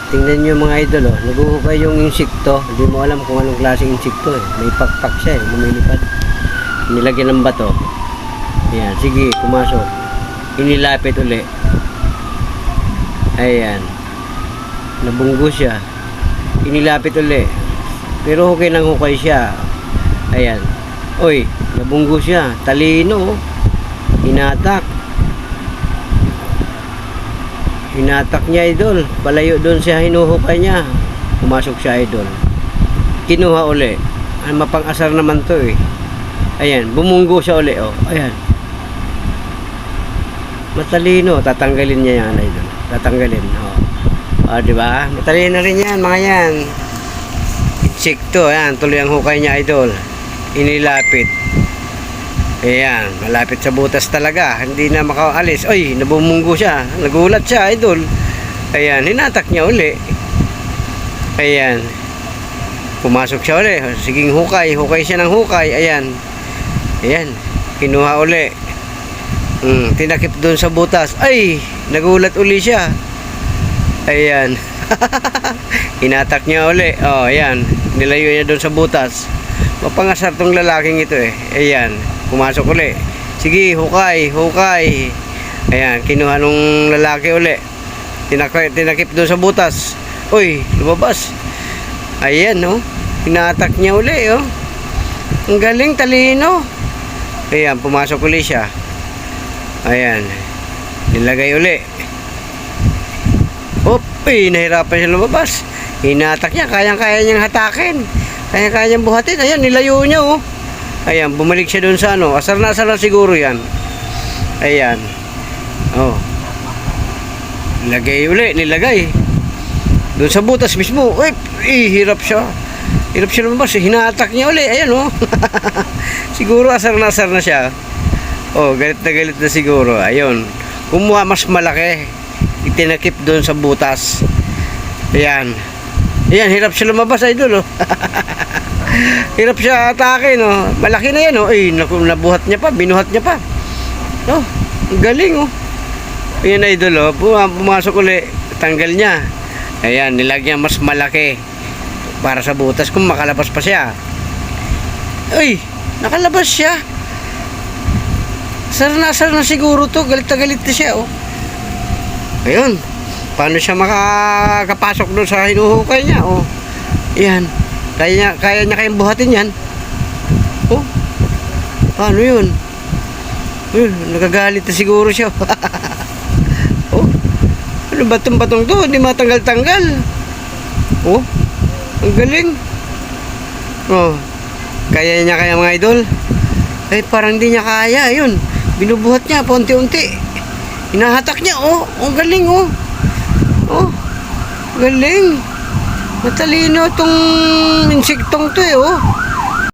tingnan nyo mga idol, oh. Naguhukay yung insekto. Hindi mo alam kung anong klaseng insekto eh. May pakpak siya eh, lumilipad. Nilagyan ng bato. Ayan, sige, pumasok. Inilapit uli. Ayan. Nabunggo siya. Inilapit uli. Pero hukay ng hukay siya. Ayan. Oy, nabunggo siya. Talino. Hinatak. Hinatak niya, idol. Palayo doon siya, hinuhukay niya. Pumasok siya, idol. Kinuha uli. Ay, mapang-asar naman to eh. Ayan, bumunggo siya uli, oh. Ayan. Matalino, tatanggalin niya yan, idol. Tatanggalin, oh. Oh, di ba? Matalino rin yan, mga yan. Insekto, ayan, tuloy ang hukay niya, idol. Inilapit. Ayan, malapit sa butas talaga. Hindi na makaalis. Ay, nabumunggo siya. Nagulat siya, idol. Ayan, hinatak niya uli. Ayan. Pumasok siya uli. Siging hukay. Hukay siya ng hukay. Ayan. Ayan. Kinuha uli. Tinakip doon sa butas. Ay, nagulat uli siya. Ayan. Hinatak niya uli. Oh, ayan. Nilayo niya doon sa butas. Mapangasar tong lalaking ito eh. Ayan. Pumasok uli. Sige, hukay, hukay. Ayan, kinuha nung lalaki uli. Tinakip doon sa butas. Uy, lumabas. Ayan, oh. Hinatak niya uli, oh. Ang galing, talino. Ayan, pumasok uli siya. Ayan. Nilagay uli. Hop, uy, nahirapan siya lumabas. Hinatak niya, kayang-kaya niyang hatakin. Kaya-kaya niyang buhatin. Ayan, nilayo niya, oh. Ayan, bumalik siya doon sa ano. Asar na siguro yan. Ayan. Oh. Nilagay uli, nilagay. Doon sa butas mismo. Uy, hirap siya. Hirap siya lumabas. Hinatak niya uli. Ayan, oh. Siguro asar na siya. Oh, galit na siguro. Ayun. Kumuha mas malaki. Itinakip doon sa butas. Ayan. Ayan, hirap siya lumabas, idol, oh. Hirap siya atake, no. Malaki na yan, oh. Ay, nabuhat niya pa, binuhat niya pa. Oh, galing, oh. Ayan, idol, oh. Pumasok uli, tanggal niya. Ayan, nilagyan mas malaki para sa butas kung makalabas pa siya. Ay, nakalabas siya. Asar na siguro to. Galit na siya, oh. Ayun. Paano siya makakapasok doon sa hinuhukay niya, oh. Ayan. Kaya niya kayang buhatin yan. Oh. Paano yun? Nagagalit na siguro siya. Oh. Ano batong to? Hindi matanggal-tanggal. Oh. Ang galing. Oh. Kaya mga idol? Eh, parang hindi niya kaya. Ayun. Binubuhat niya paunti-unti. Hinahatak niya, oh. Ang galing, oh. Oh. Galing. Matalino itong insektong to eh, oh.